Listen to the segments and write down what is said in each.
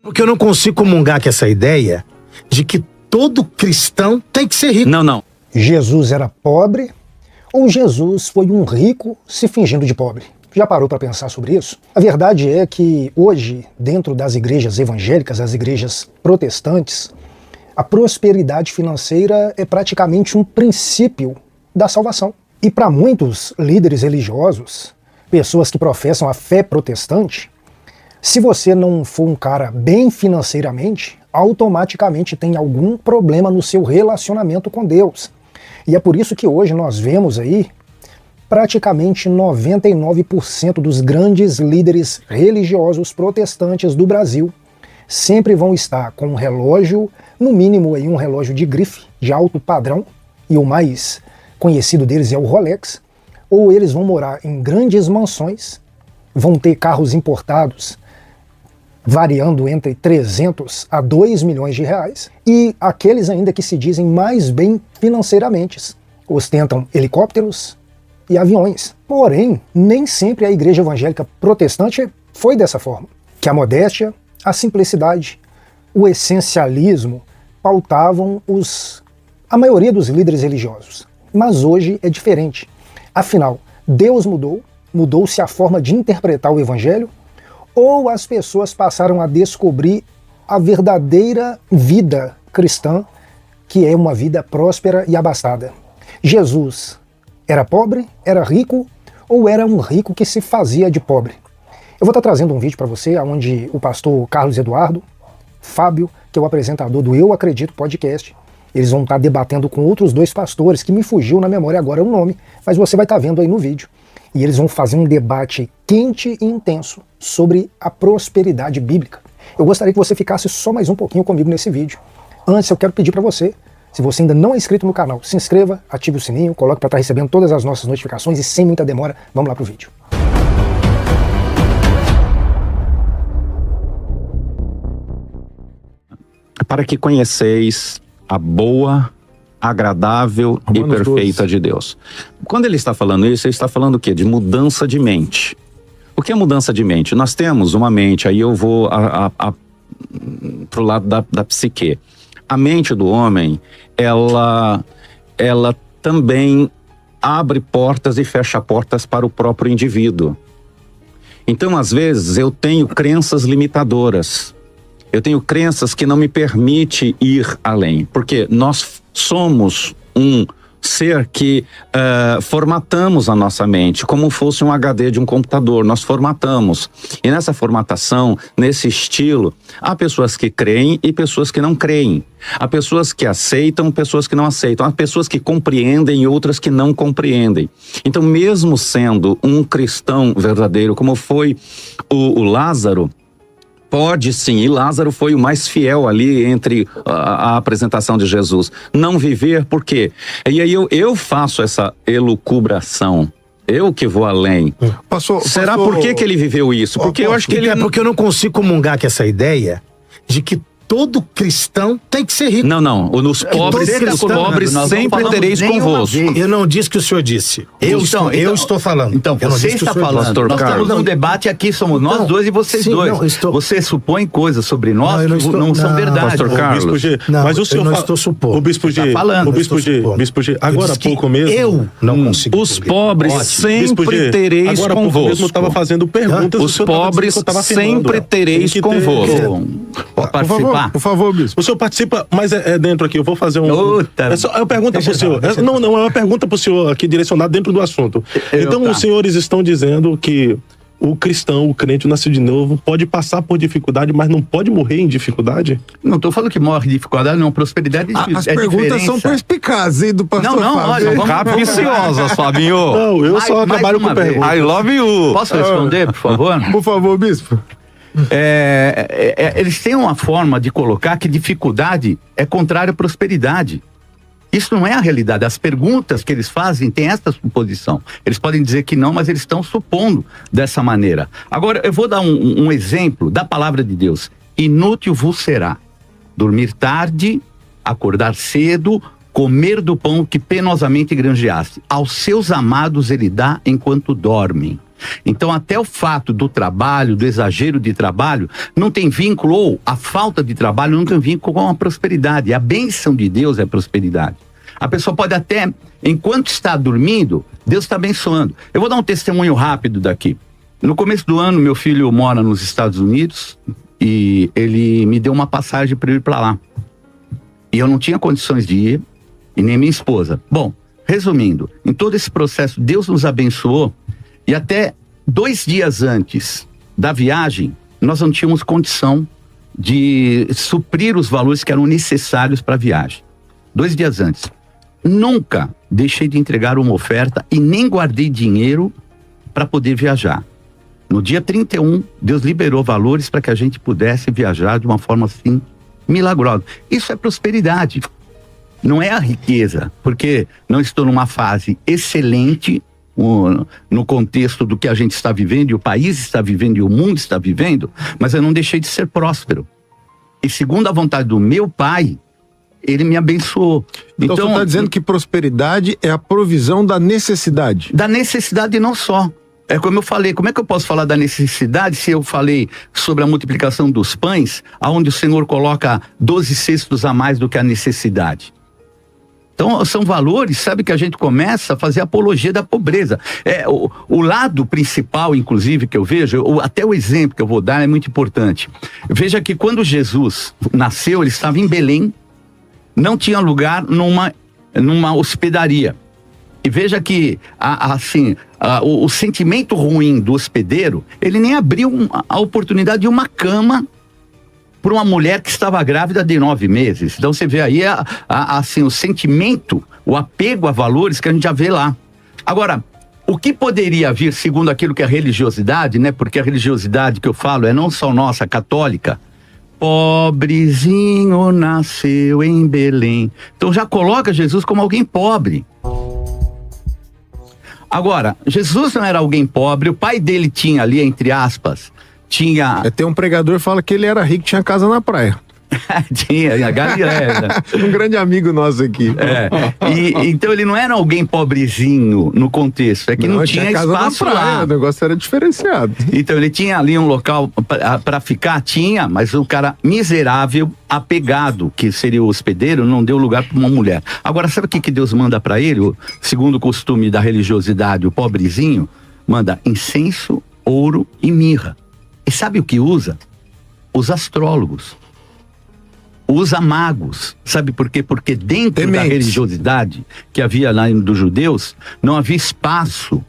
Porque eu não consigo comungar com essa ideia de que todo cristão tem que ser rico. Não. Jesus era pobre ou Jesus foi um rico se fingindo de pobre? Já parou para pensar sobre isso? A verdade é que hoje, dentro das igrejas evangélicas, as igrejas protestantes, a prosperidade financeira é praticamente um princípio da salvação. E para muitos líderes religiosos, pessoas que professam a fé protestante, se você não for um cara bem financeiramente, automaticamente tem algum problema no seu relacionamento com Deus. E é por isso que hoje nós vemos aí praticamente 99% dos grandes líderes religiosos protestantes do Brasil sempre vão estar com um relógio, no mínimo aí um relógio de grife, de alto padrão, e o mais conhecido deles é o Rolex, ou eles vão morar em grandes mansões, vão ter carros importados variando entre 300 a 2 milhões de reais, e aqueles ainda que se dizem mais bem financeiramente ostentam helicópteros e aviões. Porém, nem sempre a igreja evangélica protestante foi dessa forma, que a modéstia, a simplicidade, o essencialismo pautavam a maioria dos líderes religiosos. Mas hoje é diferente. Afinal, Deus mudou-se a forma de interpretar o evangelho, ou as pessoas passaram a descobrir a verdadeira vida cristã, que é uma vida próspera e abastada. Jesus era pobre, era rico, ou era um rico que se fazia de pobre? Eu vou estar trazendo um vídeo para você, onde o pastor Carlos Eduardo, Fábio, que é o apresentador do Eu Acredito Podcast, eles vão estar debatendo com outros dois pastores, que me fugiu na memória agora o nome, mas você vai estar vendo aí no vídeo. E eles vão fazer um debate quente e intenso sobre a prosperidade bíblica. Eu gostaria que você ficasse só mais um pouquinho comigo nesse vídeo. Antes, eu quero pedir para você, se você ainda não é inscrito no canal, se inscreva, ative o sininho, coloque para estar recebendo todas as nossas notificações e sem muita demora, vamos lá pro vídeo. Para que conheceis a boa, agradável e perfeita de Deus. Quando ele está falando isso, ele está falando o quê? De mudança de mente. O que é mudança de mente? Nós temos uma mente, aí eu vou pro lado da psique. A mente do homem, ela também abre portas e fecha portas para o próprio indivíduo. Então, às vezes, eu tenho crenças limitadoras. Eu tenho crenças que não me permitem ir além. Porque nós somos um ser que formatamos a nossa mente como fosse um HD de um computador. Nós formatamos. E nessa formatação, nesse estilo, há pessoas que creem e pessoas que não creem. Há pessoas que aceitam, pessoas que não aceitam. Há pessoas que compreendem e outras que não compreendem. Então, mesmo sendo um cristão verdadeiro, como foi o Lázaro, pode sim, e Lázaro foi o mais fiel ali entre a apresentação de Jesus. Não viver, por quê? E aí eu faço essa elucubração. Eu que vou além. Será por que ele viveu isso? Porque eu acho que ele... Porque eu não consigo comungar com essa ideia de que todo cristão tem que ser rico. Não. Os pobres sempre tereis convosco. Eu não disse que o senhor disse. Eu estou falando. Então, você está falando. Nós estamos num debate aqui, somos nós dois e vocês dois. Você supõe coisas sobre nós que não são verdade. Pastor Carlos. Mas o senhor não estou supondo. O Bispo G, agora há pouco mesmo. Eu não consigo. Os pobres sempre tereis convosco. Agora há pouco mesmo eu estava fazendo perguntas. Os pobres sempre tereis convosco. Participar. Por favor, Bispo. O senhor participa, mas é dentro aqui. Eu vou fazer um... É uma pergunta pro senhor. Não, é uma pergunta pro senhor aqui, direcionada dentro do assunto. Então, os senhores estão dizendo que o cristão, o crente, o nascido de novo, pode passar por dificuldade, mas não pode morrer em dificuldade? Não estou falando que morre de dificuldade, não. Prosperidade As perguntas são perspicazes, hein, do pastor Fábio. Olha, capciosas, Fabinho. Não, eu só trabalho com perguntas. I love you. Posso responder, por favor? Por favor, Bispo. Eles têm uma forma de colocar que dificuldade é contrário à prosperidade. Isso não é a realidade. As perguntas que eles fazem têm esta suposição. Eles podem dizer que não, mas eles estão supondo dessa maneira. Agora, eu vou dar um exemplo da palavra de Deus. Inútil vos será dormir tarde, acordar cedo, comer do pão que penosamente granjeaste. Aos seus amados ele dá enquanto dormem. Então até o fato do trabalho, do exagero de trabalho, não tem vínculo, ou a falta de trabalho não tem vínculo com a prosperidade. A bênção de Deus é a prosperidade. A pessoa pode até, enquanto está dormindo, Deus está abençoando. Eu vou dar um testemunho rápido daqui. No começo do ano, meu filho mora nos Estados Unidos e ele me deu uma passagem para ir para lá. E eu não tinha condições de ir, e nem minha esposa. Bom, resumindo, em todo esse processo, Deus nos abençoou, e até 2 dias antes da viagem, nós não tínhamos condição de suprir os valores que eram necessários para a viagem. 2 dias antes. Nunca deixei de entregar uma oferta e nem guardei dinheiro para poder viajar. No dia 31, Deus liberou valores para que a gente pudesse viajar de uma forma assim milagrosa. Isso é prosperidade. Não é a riqueza, porque não estou numa fase excelente no contexto do que a gente está vivendo, e o país está vivendo, e o mundo está vivendo, mas eu não deixei de ser próspero. E segundo a vontade do meu Pai, Ele me abençoou. Então você está dizendo que prosperidade é a provisão da necessidade? Da necessidade não só. É como eu falei, como é que eu posso falar da necessidade se eu falei sobre a multiplicação dos pães, onde o Senhor coloca 12 cestos a mais do que a necessidade? Então são valores, sabe, que a gente começa a fazer apologia da pobreza. O lado principal, inclusive, que eu vejo, até o exemplo que eu vou dar é muito importante. Veja que quando Jesus nasceu, ele estava em Belém, não tinha lugar numa hospedaria. E veja que, o sentimento ruim do hospedeiro, ele nem abriu a oportunidade de uma cama para uma mulher que estava grávida de 9 meses. Então você vê aí, o sentimento, o apego a valores que a gente já vê lá. Agora, o que poderia vir, segundo aquilo que é a religiosidade, né? Porque a religiosidade que eu falo é não só nossa, católica. Pobrezinho nasceu em Belém. Então já coloca Jesus como alguém pobre. Agora, Jesus não era alguém pobre, o pai dele tinha ali, entre aspas, Tem um pregador que fala que ele era rico, tinha casa na praia. Tinha, a Galileia. Um grande amigo nosso aqui. Então ele não era alguém pobrezinho no contexto, é que não tinha espaço na praia, lá. O negócio era diferenciado. Então ele tinha ali um local para ficar, mas o cara miserável, apegado, que seria o hospedeiro, não deu lugar para uma mulher. Agora, sabe o que Deus manda para ele? Segundo o costume da religiosidade, o pobrezinho manda incenso, ouro e mirra. E sabe o que usa? Os astrólogos. Usa magos. Sabe por quê? Porque dentro da religiosidade que havia lá dos judeus, não havia espaço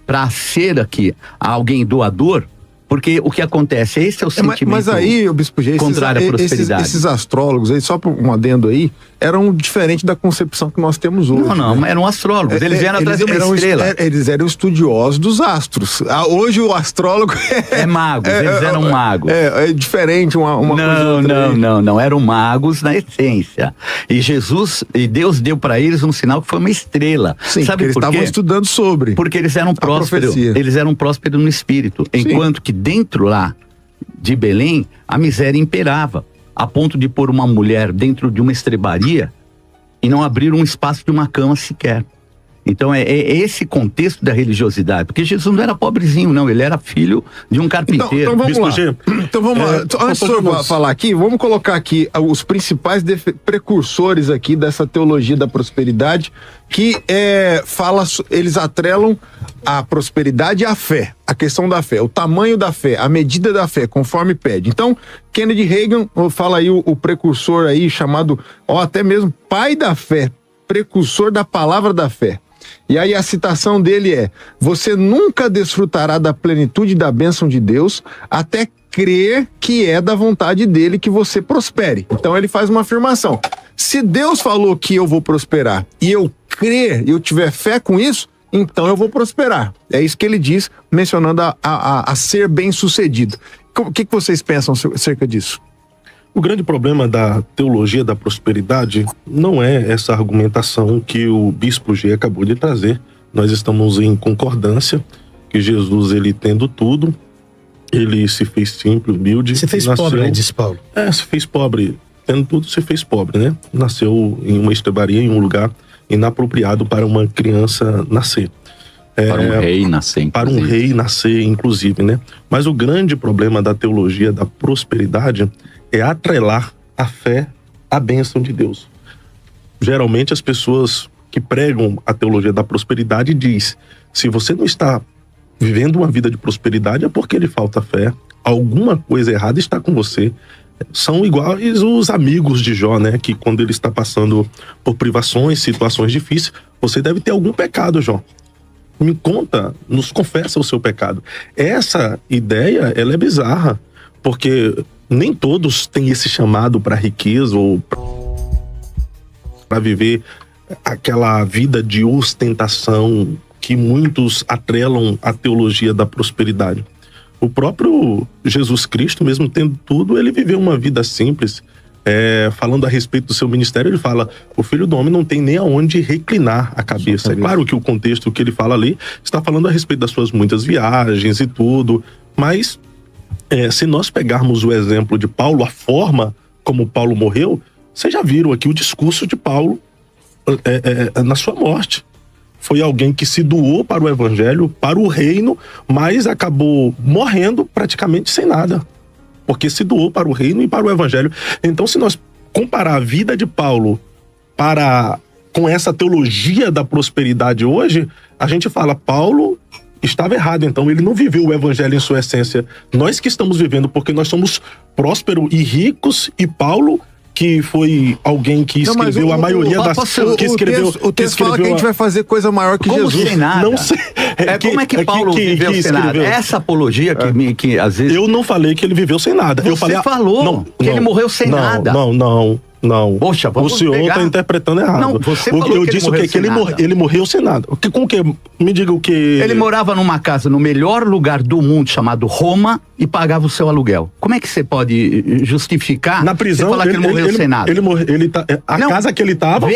para ser aqui alguém doador, porque o que acontece, esse é o sentimento. Mas aí, o Bispo G, contrário à prosperidade. Esses astrólogos aí, só por um adendo aí, eram diferentes da concepção que nós temos hoje. Não, eram astrólogos, eles vieram atrás de uma estrela. Eles eram estudiosos dos astros. Hoje o astrólogo é magos, eles eram magos. É diferente uma coisa. Não, eram magos na essência. E Deus deu para eles um sinal que foi uma estrela. Sim, sabe eles estavam estudando sobre. Porque eles eram prósperos. Eles eram prósperos no espírito. Enquanto que dentro lá de Belém, a miséria imperava, a ponto de pôr uma mulher dentro de uma estrebaria e não abrir um espaço de uma cama sequer. Então é esse contexto da religiosidade, porque Jesus não era pobrezinho, não, ele era filho de um carpinteiro. Então vamos lá. Antes de eu falar aqui, vamos colocar aqui os principais precursores aqui dessa teologia da prosperidade, que eles atrelam a prosperidade e a fé, a questão da fé, o tamanho da fé, a medida da fé, conforme pede. Então, Kennedy Reagan fala aí o precursor aí, chamado, até mesmo pai da fé, precursor da palavra da fé. E aí a citação dele é: você nunca desfrutará da plenitude da bênção de Deus até crer que é da vontade dele que você prospere. Então ele faz uma afirmação: se Deus falou que eu vou prosperar e eu crer, e eu tiver fé com isso, então eu vou prosperar. É isso que ele diz, mencionando a ser bem sucedido. O que vocês pensam acerca disso? O grande problema da teologia da prosperidade não é essa argumentação que o Bispo G acabou de trazer. Nós estamos em concordância que Jesus, ele tendo tudo, ele se fez simples, humilde. Se fez pobre, né, diz Paulo. Se fez pobre. Tendo tudo, se fez pobre, né? Nasceu em uma estrebaria, em um lugar inapropriado para uma criança nascer. Para um rei nascer, inclusive. Para um rei nascer, inclusive, né? Mas o grande problema da teologia da prosperidade é atrelar a fé à bênção de Deus. Geralmente as pessoas que pregam a teologia da prosperidade diz: se você não está vivendo uma vida de prosperidade é porque lhe falta fé, alguma coisa errada está com você. São iguais os amigos de Jó, né? Que quando ele está passando por privações, situações difíceis, você deve ter algum pecado, Jó. Me conta, nos confessa o seu pecado. Essa ideia, ela é bizarra, porque nem todos têm esse chamado para riqueza ou para viver aquela vida de ostentação que muitos atrelam à teologia da prosperidade. O próprio Jesus Cristo, mesmo tendo tudo, ele viveu uma vida simples. Falando a respeito do seu ministério, ele fala: o Filho do Homem não tem nem aonde reclinar a cabeça. É claro que o contexto que ele fala ali está falando a respeito das suas muitas viagens e tudo, mas se nós pegarmos o exemplo de Paulo, a forma como Paulo morreu, vocês já viram aqui o discurso de Paulo na sua morte. Foi alguém que se doou para o evangelho, para o reino, mas acabou morrendo praticamente sem nada, porque se doou para o reino e para o evangelho. Então, se nós comparar a vida de Paulo com essa teologia da prosperidade hoje, a gente fala: Paulo estava errado, então ele não viveu o evangelho em sua essência. Nós que estamos vivendo, porque nós somos prósperos e ricos, e Paulo, que foi alguém que escreveu a maioria das coisas. O texto fala que a gente vai fazer coisa maior que como Jesus. Sem nada. Não sei. Como é que Paulo viveu sem nada? Essa apologia que às vezes... Eu não falei que ele viveu sem nada. Você falou que ele morreu sem nada. Não. Poxa, o senhor está interpretando errado. Não, você falou eu disse que ele morreu sem nada. Com que? Me diga o que... Ele morava numa casa no melhor lugar do mundo, chamado Roma, e pagava o seu aluguel. Como é que você pode justificar? Na prisão, você falar que ele morreu sem nada? Casa que ele estava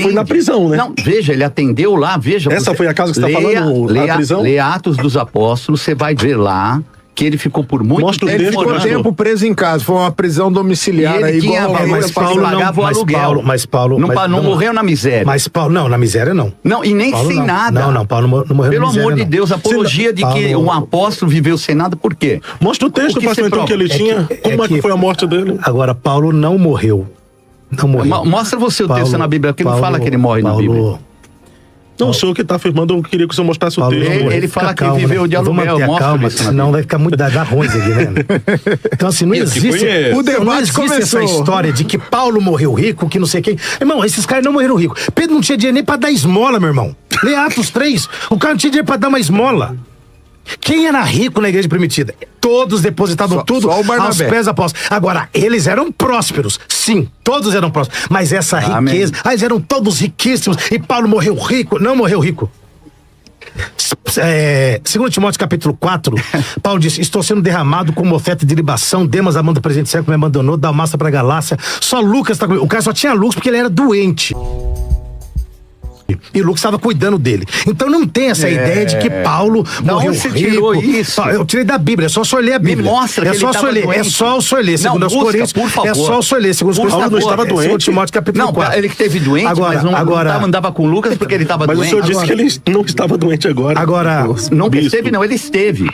foi na prisão, né? Não, veja, ele atendeu lá, veja. Essa foi a casa que você está falando, na prisão? Lê Atos dos Apóstolos, você vai ver lá que ele ficou por muito tempo. Ele ficou tempo preso em casa, foi uma prisão domiciliar. Ele tinha mas Paulo pagava o aluguel. Mas Paulo não morreu na miséria. Mas Paulo, não, na miséria não. Não, e nem Paulo, sem nada. Não, Paulo não morreu Pelo na miséria, amor de Deus, a apologia de que um apóstolo viveu sem nada, por quê? Mostra o texto, pastor, então, que ele tinha. Como é que foi a morte dele? Agora, Paulo não morreu. Não morreu. Mostra você o texto na Bíblia, que não fala que ele morre na Bíblia. Não, o senhor que está afirmando, eu queria que o senhor mostrasse o texto. Ele fala que viveu de aluguel. Vamos manter a calma, senão vai ficar muito dar ruim aqui, né? Então, assim, não existe... O debate começou. Essa história de que Paulo morreu rico, que não sei quem... Irmão, esses caras não morreram rico. Pedro não tinha dinheiro nem pra dar esmola, meu irmão. Lê Atos 3. O cara não tinha dinheiro pra dar uma esmola. Quem era rico na igreja primitiva? Todos depositavam tudo aos pés da apóstolos. Agora, eles eram prósperos. Sim, todos eram prósperos. Mas essa riqueza... eles eram todos riquíssimos. E Paulo morreu rico. Não morreu rico. 2 Timóteo capítulo 4, Paulo diz: estou sendo derramado como oferta de libação. Demas, amando o presente século, me abandonou. Dalmácia para Galácia. Só Lucas está comigo. O cara só tinha Lucas porque ele era doente. E Lucas estava cuidando dele. Então não tem essa ideia de que Paulo morreu rico. Tirou isso? Eu tirei da Bíblia, é só o senhor ler a Bíblia. Me mostra que ele estava doente. É só o senhor ler. Segundo os Coríntios, por favor. É só o senhor ler. Segundo os Coríntios, Paulo não estava doente. 2 Timóteo capítulo 4. Ele que teve doente, agora, mas não andava com Lucas porque ele estava doente. Mas o senhor disse que ele não estava doente agora. Não esteve, não, ele esteve.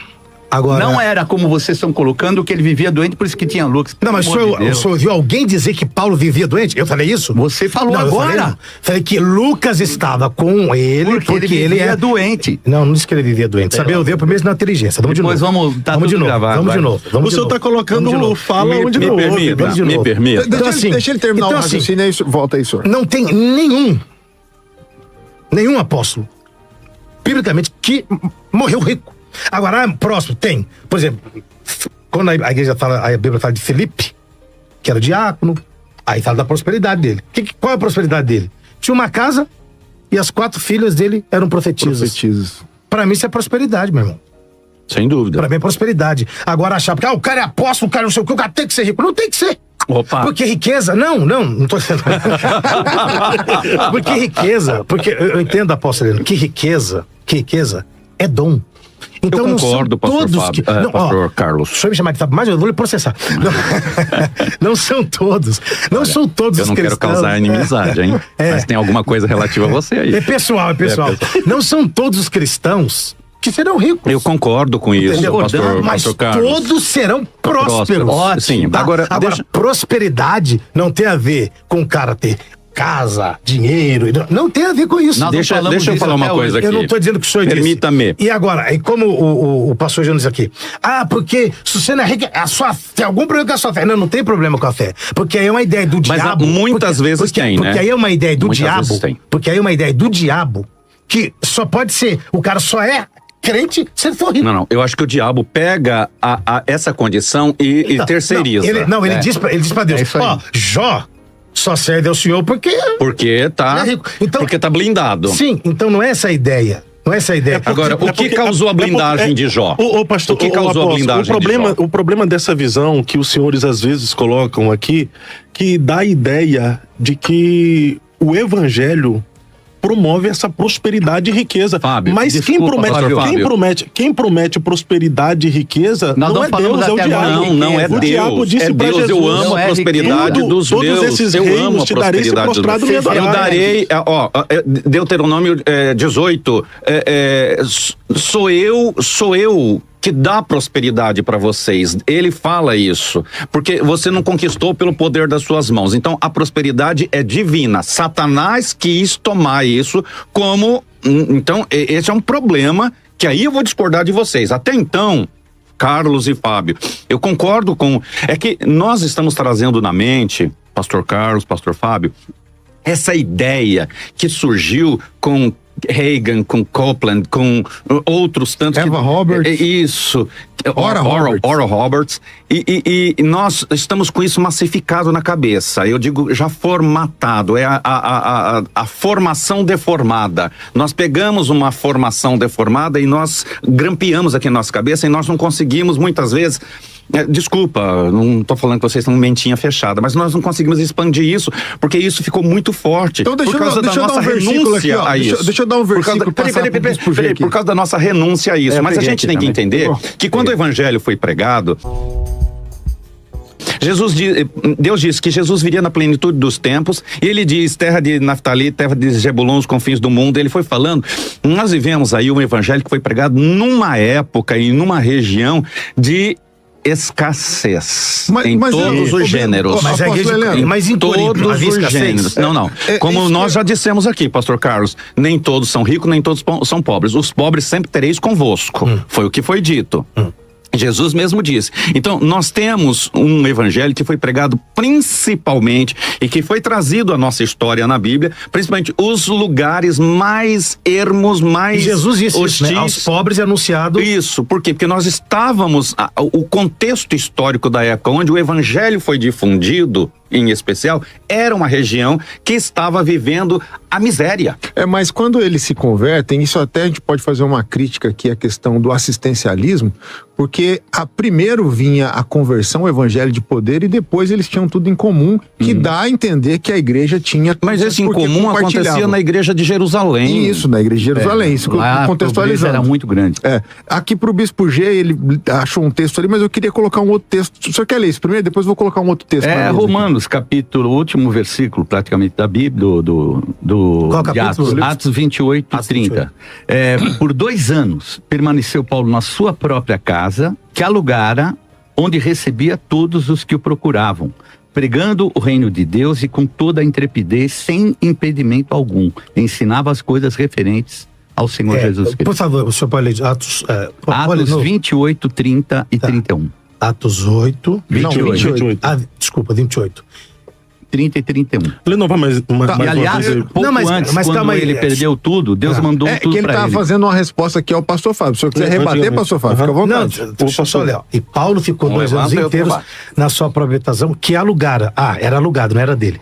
Agora, não era como vocês estão colocando, que ele vivia doente, por isso que tinha Lucas. Não, mas o senhor viu alguém dizer que Paulo vivia doente? Eu falei isso? Você falou agora. Falei que Lucas estava com ele porque ele era doente. Não disse que ele vivia doente. Sabia, eu dei primeiro na inteligência. Vamos Depois de novo. Vamos de novo. Vamos de novo. O senhor está colocando fala onde não ouve. Me permita. Então, deixa ele terminar o raciocínio, volta aí, senhor. Não tem nenhum apóstolo, biblicamente, que morreu rico. Agora, próximo, tem. Por exemplo, quando a igreja fala, a Bíblia fala de Filipe, que era diácono, aí fala da prosperidade dele. Qual é a prosperidade dele? Tinha uma casa e as 4 filhas dele eram profetisas. Pra mim, isso é prosperidade, meu irmão. Sem dúvida. Pra mim é prosperidade. Agora achar, porque o cara é apóstolo, o cara não sei o que, o cara tem que ser rico. Não tem que ser. Opa. Porque riqueza, não tô dizendo. Porque riqueza, porque eu entendo, apóstolo, que riqueza é dom. Então, eu concordo, pastor Fábio. Pastor Carlos. Deixa eu me chamar de Fábio, mas eu vou lhe processar. Não são todos. Não são todos os cristãos. Eu não quero causar inimizade, hein? Mas tem alguma coisa relativa a você aí. É pessoal. Não são todos os cristãos que serão ricos. Eu concordo com isso, pastor Carlos. Todos serão prósperos. Ótimo. Sim, tá? Agora, prosperidade não tem a ver com o cara ter casa, dinheiro, não tem a ver com isso. Deixa eu falar uma coisa aqui. Eu não estou dizendo que o senhor disse. Permita-me. E agora, como o pastor João diz aqui, porque se você não é rico, tem algum problema com a sua fé. Não tem problema com a fé. Porque aí é uma ideia do diabo. Mas muitas vezes tem, né? Porque aí é uma ideia do diabo. Porque aí é uma ideia do diabo que só pode ser, o cara só é crente se ele for rico. Não, eu acho que o diabo pega essa condição e terceiriza. Ele diz pra Deus, Jó só serve ao Senhor porque tá, é rico. Então, porque tá blindado. Sim, então não é essa a ideia. Não é essa a ideia. Agora, o que causou a blindagem de Jó? Pastor, o que causou a blindagem de Jó? O problema dessa visão que os senhores às vezes colocam aqui, que dá a ideia de que o evangelho promove essa prosperidade e riqueza. Fábio, mas quem promete prosperidade e riqueza não é Deus, é o diabo. Não é Deus. O diabo disse pra Jesus, eu amo a prosperidade dos meus. Todos esses reinos te darei se prostrado me adorar. Eu darei, Deuteronômio 18, sou eu que dá prosperidade para vocês. Ele fala isso, porque você não conquistou pelo poder das suas mãos. Então, a prosperidade é divina. Satanás quis tomar isso como... Então, esse é um problema que aí eu vou discordar de vocês. Até então, Carlos e Fábio, eu concordo com... É que nós estamos trazendo na mente, pastor Carlos, pastor Fábio, essa ideia que surgiu com Reagan, com Copeland, com outros tantos. Eva Roberts. Isso. Oral Roberts. E nós estamos com isso massificado na cabeça. Eu digo já formatado. É a formação deformada. Nós pegamos uma formação deformada e nós grampeamos aqui na nossa cabeça e nós não conseguimos muitas vezes... Desculpa, não estou falando que vocês estão mentinha fechada, mas nós não conseguimos expandir isso, porque isso ficou muito forte. Então deixa eu dar um versículo por causa da nossa renúncia a isso. Mas a gente tem que entender que quando o evangelho foi pregado, Deus disse que Jesus viria na plenitude dos tempos, e ele diz, terra de Naftali, terra de Zebulon, os confins do mundo. Ele foi falando, nós vivemos aí um evangelho que foi pregado numa época e numa região de escassez em todos os gêneros. Mas em todos os gêneros. Não. Como nós já dissemos aqui, pastor Carlos, nem todos são ricos, nem todos são pobres. Os pobres sempre tereis convosco. Foi o que foi dito. Jesus mesmo disse. Então, nós temos um evangelho que foi pregado principalmente e que foi trazido à nossa história na Bíblia, principalmente os lugares mais ermos, mais Jesus disse isso, né? Aos pobres é anunciado. Isso, por quê? Porque nós estávamos, o contexto histórico da época onde o evangelho foi difundido, em especial, era uma região que estava vivendo a miséria. Mas quando eles se convertem, isso até a gente pode fazer uma crítica aqui à questão do assistencialismo, porque primeiro vinha a conversão, o evangelho de poder, e depois eles tinham tudo em comum, que dá a entender que a igreja tinha... Mas esse em comum acontecia na igreja de Jerusalém. Isso, na igreja de Jerusalém, isso contextualizando. Era muito grande. Aqui pro Bispo G, ele achou um texto ali, mas eu queria colocar um outro texto. O senhor quer ler isso primeiro? Depois eu vou colocar um outro texto. Romanos, capítulo, último versículo praticamente da Bíblia, de Atos 28 e 30. Por 2 anos permaneceu Paulo na sua própria casa, que alugara, onde recebia todos os que o procuravam, pregando o reino de Deus e com toda a intrepidez, sem impedimento algum, ensinava as coisas referentes ao Senhor Jesus Cristo. Por favor, o senhor pode ler Atos... Atos 28, 30 e 31. Atos 8... 28. Desculpa, 28. 30 e 31. Ele não vai mais e aliás, quando ele perdeu tudo, Deus mandou tudo pra ele. Que ele estava fazendo uma resposta aqui ao pastor Fábio. Se eu quiser rebater, pastor Fábio, fica à vontade. Não, só Léo. E Paulo ficou 2 anos inteiros na sua proprietação, que alugara. Era alugado, não era dele.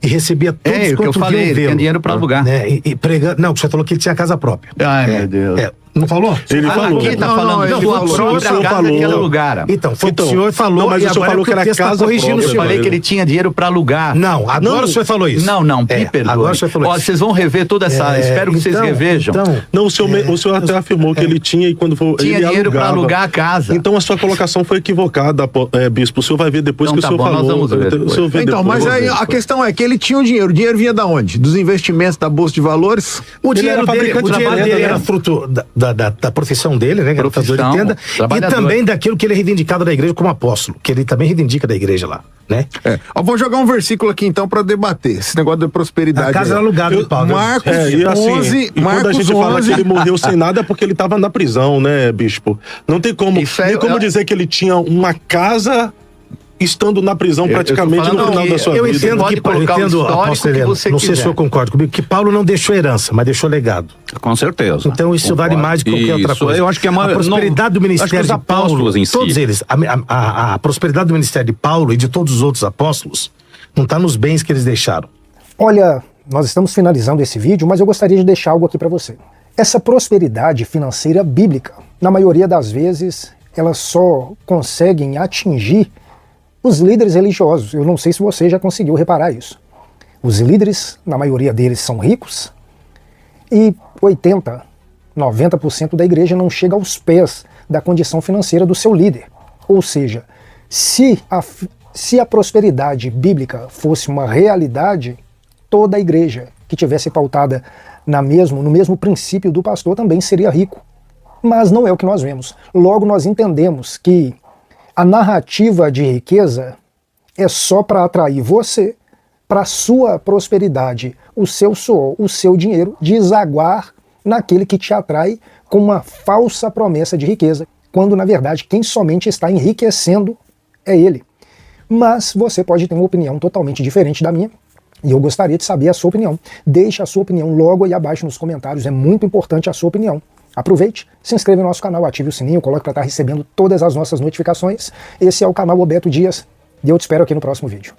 E recebia todos o que eu falei, ele tinha dinheiro para alugar. E pregando. Não, você falou que ele tinha casa própria. Ai, meu Deus. Não falou? Ele falou. Aqui tá falando não, sua própria casa daquele lugar. Então, foi o que o senhor falou. Não, mas o senhor falou que era casa corrigindo. Eu falei que ele tinha dinheiro para alugar. Não, agora o senhor falou isso. Não, me perdoe. Agora o senhor falou isso. Vocês vão rever toda essa... Espero que vocês revejam. Não, o senhor até afirmou que ele tinha e quando for... Tinha dinheiro para alugar a casa. Então a sua colocação foi equivocada, bispo. O senhor vai ver depois que o senhor falou. Nós vamos ver. Então, mas aí a questão é que ele tinha o dinheiro. O dinheiro vinha da onde? Dos investimentos da Bolsa de Valores? O dinheiro dele era fruto da profissão dele, né? Profissão, de tenda, e também daquilo que ele reivindicava da igreja como apóstolo, que ele também reivindica da igreja lá, né? Eu vou jogar um versículo aqui então para debater esse negócio da prosperidade. A casa era alugada do Paulo. Marcos 11, quando a gente fala que ele morreu sem nada é porque ele estava na prisão, né, bispo? Não tem como, dizer que ele tinha uma casa estando na prisão praticamente no final da sua vida. Eu entendo apóstolo Heleno, não sei se o senhor concorda comigo, que Paulo não deixou herança, mas deixou legado. Com certeza. Então isso vale mais do que qualquer outra coisa. Eu acho que a prosperidade do ministério de Paulo, todos eles, a prosperidade do ministério de Paulo e de todos os outros apóstolos, não está nos bens que eles deixaram. Olha, nós estamos finalizando esse vídeo, mas eu gostaria de deixar algo aqui para você. Essa prosperidade financeira bíblica, na maioria das vezes, elas só conseguem atingir os líderes religiosos. Eu não sei se você já conseguiu reparar isso. Os líderes, na maioria deles, são ricos e 80%, 90% da igreja não chega aos pés da condição financeira do seu líder. Ou seja, se a prosperidade bíblica fosse uma realidade, toda a igreja que tivesse pautada no mesmo princípio do pastor também seria rico. Mas não é o que nós vemos. Logo nós entendemos que a narrativa de riqueza é só para atrair você, para a sua prosperidade, o seu suor, o seu dinheiro, desaguar naquele que te atrai com uma falsa promessa de riqueza, quando na verdade quem somente está enriquecendo é ele. Mas você pode ter uma opinião totalmente diferente da minha, e eu gostaria de saber a sua opinião. Deixe a sua opinião logo aí abaixo nos comentários, é muito importante a sua opinião. Aproveite, se inscreva no nosso canal, ative o sininho, coloque para estar recebendo todas as nossas notificações. Esse é o canal Roberto Dias e eu te espero aqui no próximo vídeo.